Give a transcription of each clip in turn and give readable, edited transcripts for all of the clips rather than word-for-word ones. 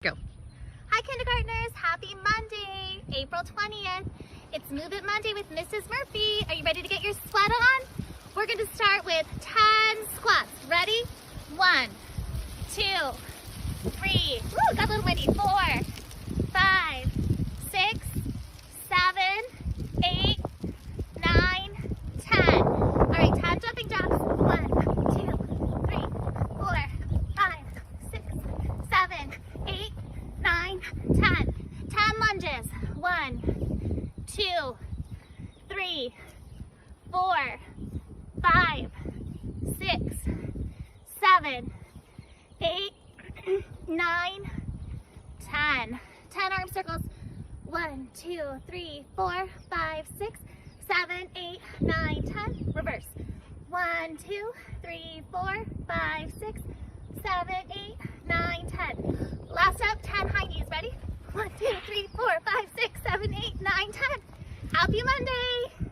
Go. Hi kindergartners, happy Monday, April 20th. It's Move It Monday with Mrs. Murphy. Are you ready to get your sweat on? We're going to start with 10 squats. Ready? 1, 2, 3, woo, got a little windy, 4, 5, 6, 7, 8, 9, 10. All right, 10 jumping jacks. 1, 2, 3, 4, 5, 6, 7, 8, 9, 10. 10 lunges. 1, 2, 3, 4, 5, 6, 7, 8, 9, 10. 10 arm circles. 1, 2, 3, 4, 5, 6, 7, 8, 9, 10. Reverse. 1, 2, 3, 4, 5, 6, 7, 8, 9, 10. Last up, 10 high knees. Ready? 1, 2, 3, 4, 5, 6, 7, 8, 9, 10. Happy Monday!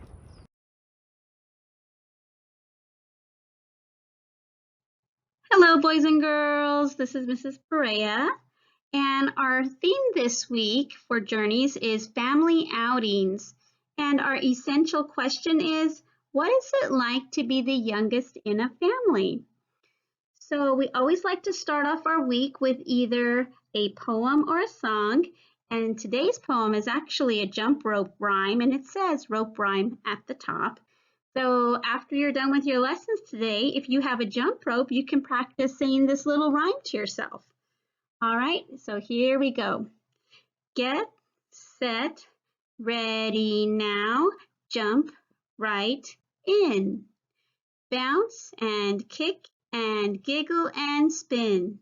Hello, boys and girls. This is Mrs. Perea, and our theme this week for Journeys is family outings. And our essential question is, what is it like to be the youngest in a family? So we always like to start off our week with either a poem or a song. And today's poem is actually a jump rope rhyme, and it says rope rhyme at the top. So after you're done with your lessons today, if you have a jump rope, you can practice saying this little rhyme to yourself. All right, so here we go. Get, set, ready now, jump right in. Bounce and kick and giggle and spin.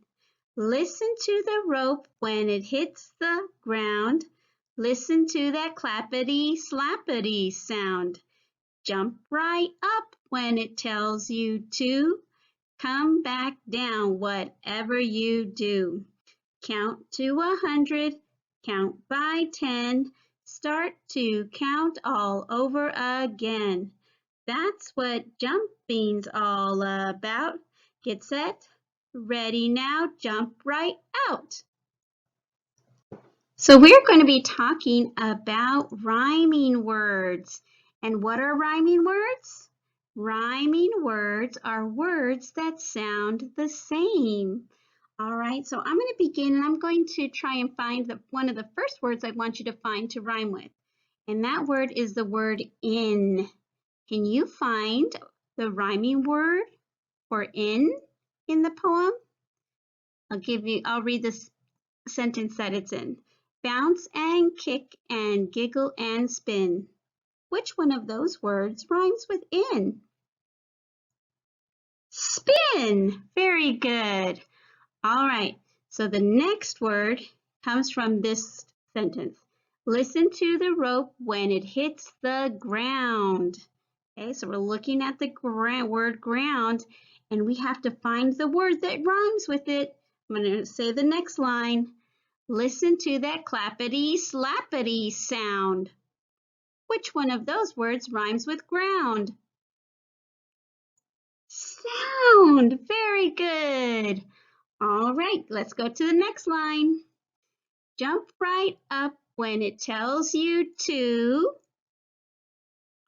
Listen to the rope when it hits the ground. Listen to that clappity slappity sound. Jump right up when it tells you to. Come back down whatever you do. Count to 100, count by 10. Start to count all over again. That's what jumping's all about. Get set, ready now, jump right out. So we're going to be talking about rhyming words. And what are rhyming words? Rhyming words are words that sound the same. All right, so I'm going to begin and I'm going to try and find one of the first words I want you to find to rhyme with. And that word is the word in. Can you find the rhyming word for in the poem? I'll read this sentence that it's in. Bounce and kick and giggle and spin. Which one of those words rhymes with in? Spin. Very good. All right, so the next word comes from this sentence. Listen to the rope when it hits the ground. Okay, so we're looking at the word ground, and we have to find the word that rhymes with it. I'm going to say the next line. Listen to that clappity slappity sound. Which one of those words rhymes with ground? Sound. Very good. All right, let's go to the next line. Jump right up when it tells you to.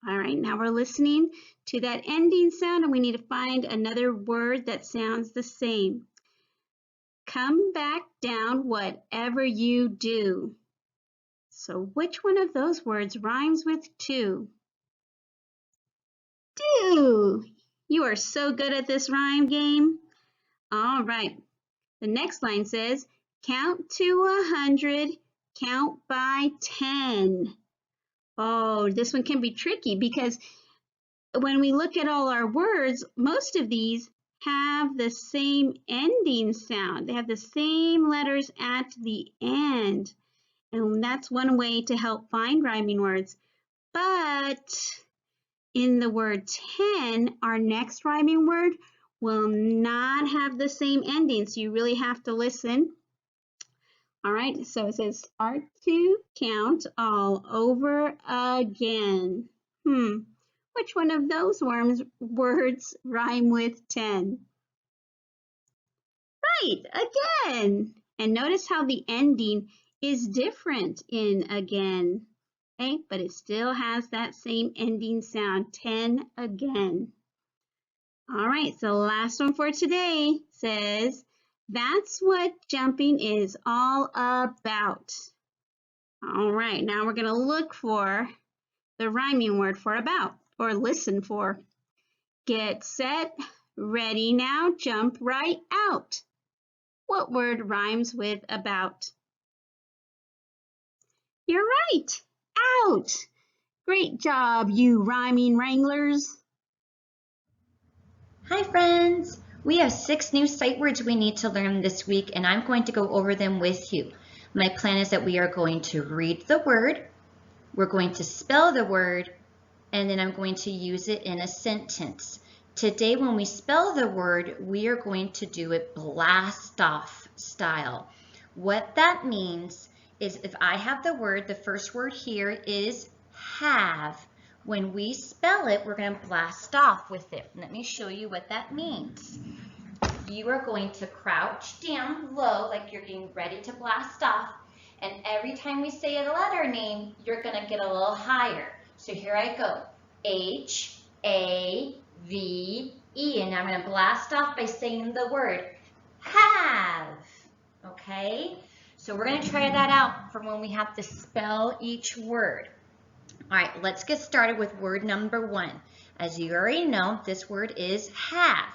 All right, now we're listening to that ending sound, and we need to find another word that sounds the same. Come back down whatever you do. So which one of those words rhymes with to? Do. You are so good at this rhyme game. All right. The next line says, count to 100, count by 10. Oh, this one can be tricky because when we look at all our words, most of these have the same ending sound. They have the same letters at the end. And that's one way to help find rhyming words. But in the word 10, our next rhyming word will not have the same ending, so you really have to listen. All right, so it says start to count all over again. Which one of those words rhyme with 10? Right, again. And notice how the ending is different in again. Okay, but it still has that same ending sound, 10 again. All right, so last one for today says, that's what jumping is all about. All right, now we're going to look for the rhyming word for about, or listen for. Get set, ready now, jump right out. What word rhymes with about? You're right, out. Great job, you rhyming wranglers. Hi friends! We have 6 new sight words we need to learn this week, and I'm going to go over them with you. My plan is that we are going to read the word, we're going to spell the word, and then I'm going to use it in a sentence. Today when we spell the word, we are going to do it blast off style. What that means is if I have the word, the first word here is have. When we spell it, we're going to blast off with it. Let me show you what that means. You are going to crouch down low like you're getting ready to blast off. And every time we say a letter name, you're going to get a little higher. So here I go. H-A-V-E. And I'm going to blast off by saying the word have. Okay? So we're going to try that out for when we have to spell each word. All right, let's get started with word number 1. As you already know, this word is have.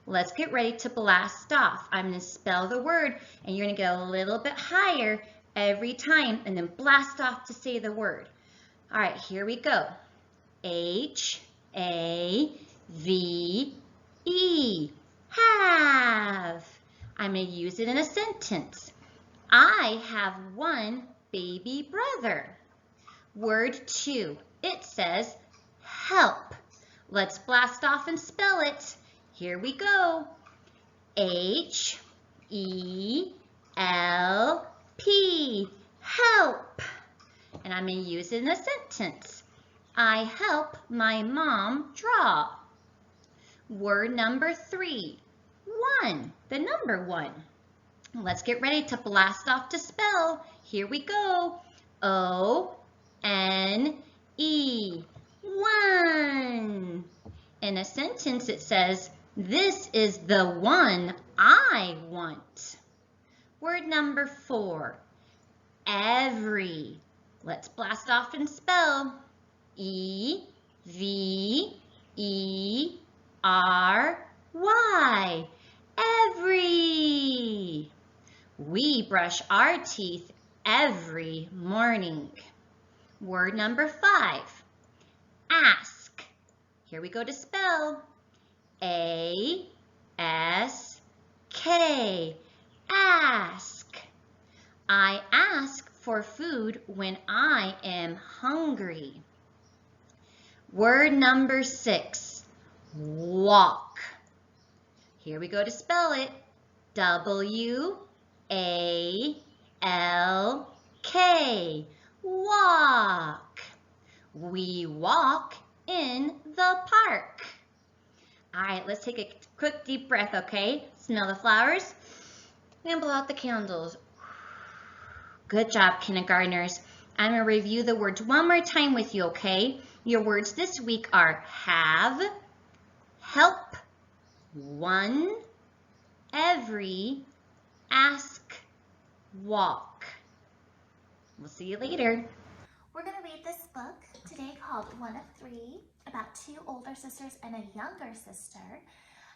Let's get ready to blast off. I'm going to spell the word, and you're going to get a little bit higher every time, and then blast off to say the word. All right, here we go. H-A-V-E, have. I'm going to use it in a sentence. I have one baby brother. Word 2, it says help. Let's blast off and spell it. Here we go. H-E-L-P, help. And I'm going to use it in a sentence. I help my mom draw. Word number 3, 1, the number 1. Let's get ready to blast off to spell. Here we go. O-N-E, 1. In a sentence it says, this is the one I want. Word number 4, every. Let's blast off and spell. E-V-E-R-Y, every. We brush our teeth every morning. Word number 5, ask. Here we go to spell. A-S-K, ask. I ask for food when I am hungry. Word number 6, walk. Here we go to spell it. W-A-L-K, walk. We walk in the park. All right, let's take a quick deep breath, okay? Smell the flowers and blow out the candles. Good job, kindergartners. I'm going to review the words one more time with you, okay? Your words this week are have, help, one, every, ask, walk. We'll see you later. We're going to read this book today called One of Three, about 2 older sisters and a younger sister.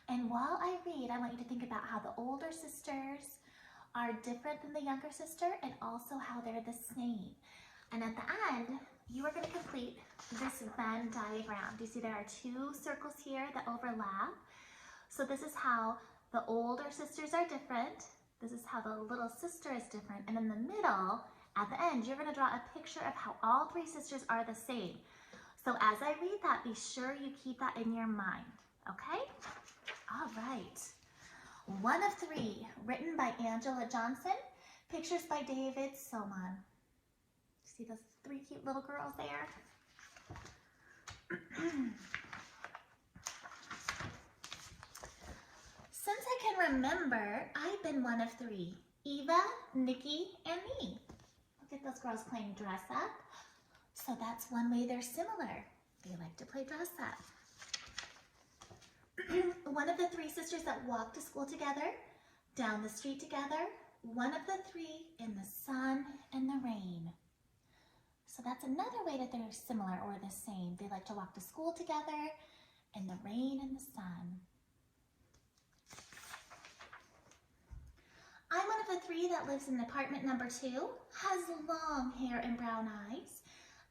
And while I read, I want you to think about how the older sisters are different than the younger sister and also how they're the same. And at the end, you are going to complete this Venn diagram. Do you see there are 2 circles here that overlap? So this is how the older sisters are different. This is how the little sister is different. And in the middle, at the end, you're going to draw a picture of how all 3 sisters are the same. So as I read that, be sure you keep that in your mind, okay? All right. One of Three, written by Angela Johnson, pictures by David Soman. See those 3 cute little girls there? Since I can remember, I've been one of 3. Eva, Nikki, and me. Look at those girls playing dress up. So that's one way they're similar. They like to play dress up. One of the three sisters that walk to school together, down the street together, one of the three in the sun and the rain. So that's another way that they're similar or the same. They like to walk to school together in the rain and the sun. I'm one of the three that lives in apartment number 2, has long hair and brown eyes,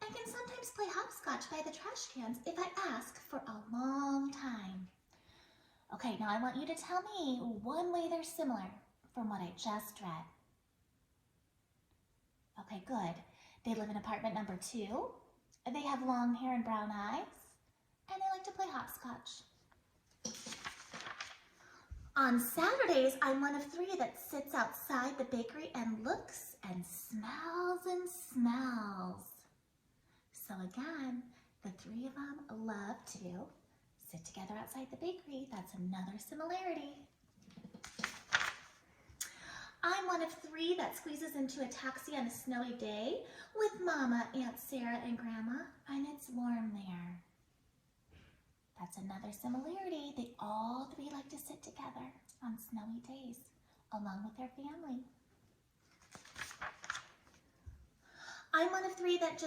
and can sometimes play hopscotch by the trash cans if I ask for a long time. Okay, now I want you to tell me one way they're similar from what I just read. Okay, good. They live in apartment number 2, they have long hair and brown eyes, and they like to play hopscotch. On Saturdays, I'm one of 3 that sits outside the bakery and looks and smells and smells. So again, the 3 of them love to sit together outside the bakery. That's another similarity. I'm one of 3 that squeezes into a taxi on a snowy day with Mama, Aunt Sarah, and Grandma, and it's warm there. That's another similarity. They all 3 like to sit together on snowy days, along with their family. I'm one of 3 that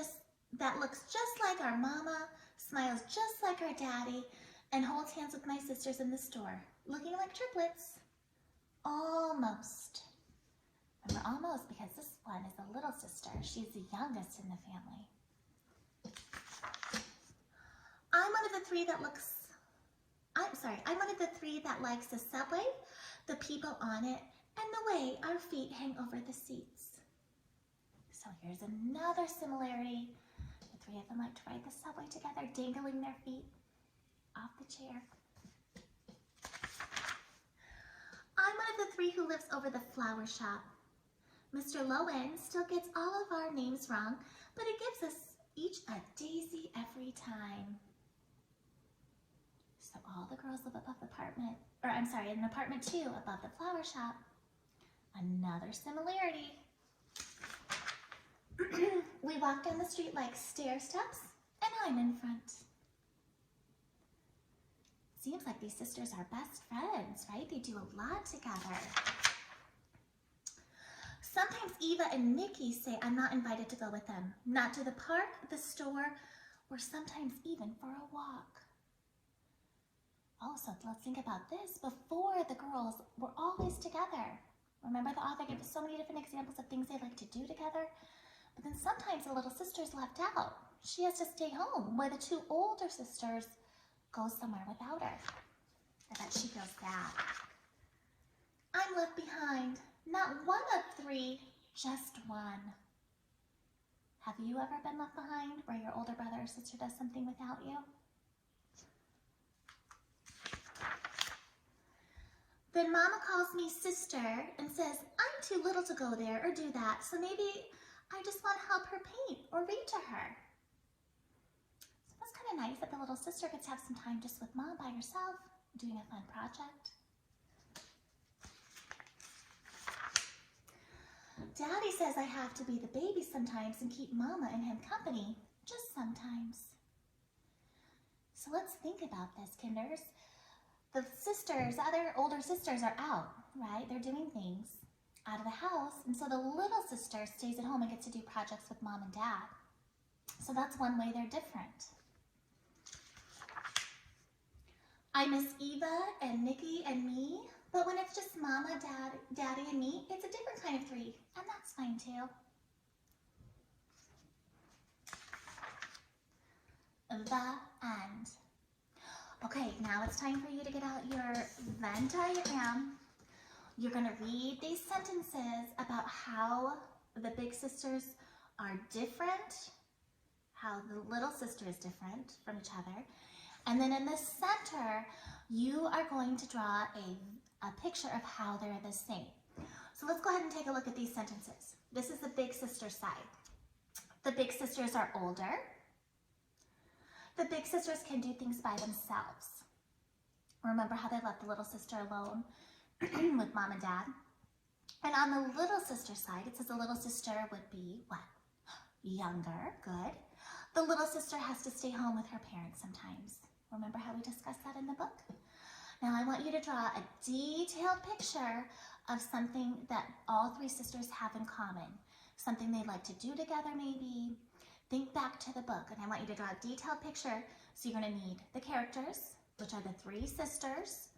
looks just like our mama, smiles just like our daddy, and holds hands with my sisters in the store, looking like triplets. Almost. Remember, almost, because this one is the little sister. She's the youngest in the family. I'm one of the 3 that likes the subway, the people on it, and the way our feet hang over the seats. So here's another similarity. The 3 of them like to ride the subway together, dangling their feet off the chair. I'm one of the 3 who lives over the flower shop. Mr. Lowen still gets all of our names wrong, but it gives us each a daisy every time. So all the girls live above the apartment, in apartment 2 above the flower shop. Another similarity. We walk down the street like stair steps, and I'm in front. Seems like these sisters are best friends, right? They do a lot together. Sometimes Eva and Nikki say I'm not invited to go with them, not to the park, the store, or sometimes even for a walk. Also, let's think about this. Before, the girls were always together. Remember, the author gave us so many different examples of things they like to do together? But then sometimes the little sister's left out. She has to stay home, where the 2 older sisters go somewhere without her. I bet she feels sad. I'm left behind. Not one of 3, just one. Have you ever been left behind where your older brother or sister does something without you? Then Mama calls me sister and says I'm too little to go there or do that, so maybe I just want to help her paint or read to her. So that's kind of nice that the little sister gets to have some time just with Mom by herself, doing a fun project. Daddy says I have to be the baby sometimes and keep Mama and him company, just sometimes. So let's think about this, kinders. The other older sisters are out, right? They're doing things out of the house, and so the little sister stays at home and gets to do projects with Mom and Dad. So that's one way they're different. I miss Eva and Nikki and me, but when it's just Mama, Daddy, and me, it's a different kind of 3, and that's fine too. The end. Okay, now it's time for you to get out your Venn diagram. You're going to read these sentences about how the big sisters are different, how the little sister is different from each other. And then in the center, you are going to draw a picture of how they're the same. So let's go ahead and take a look at these sentences. This is the big sister side. The big sisters are older. The big sisters can do things by themselves. Remember how they left the little sister alone with Mom and Dad? And on the little sister side, it says the little sister would be what? Younger, good. The little sister has to stay home with her parents sometimes. Remember how we discussed that in the book? Now I want you to draw a detailed picture of something that all three sisters have in common. Something they like to do together maybe. Think back to the book, and I want you to draw a detailed picture. So you're going to need the characters, which are the three sisters.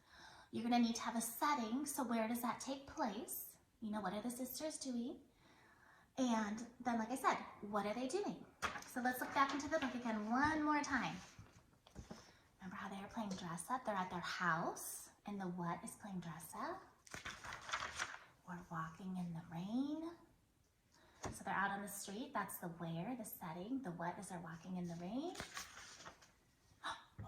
You're going to need to have a setting, so where does that take place? You know, what are the sisters doing? And then, like I said, what are they doing? So let's look back into the book again one more time. Remember how they were playing dress up? They're at their house, and the what is playing dress up? We're walking in the rain. So they're out on the street. That's the where, the setting. The what is they're walking in the rain.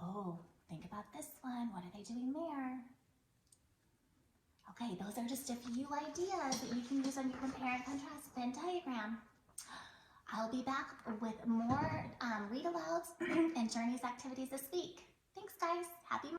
Oh, think about this one. What are they doing there? Okay, those are just a few ideas that you can use on your compare and contrast Venn diagram. I'll be back with more read-alouds and journeys activities this week. Thanks, guys. Happy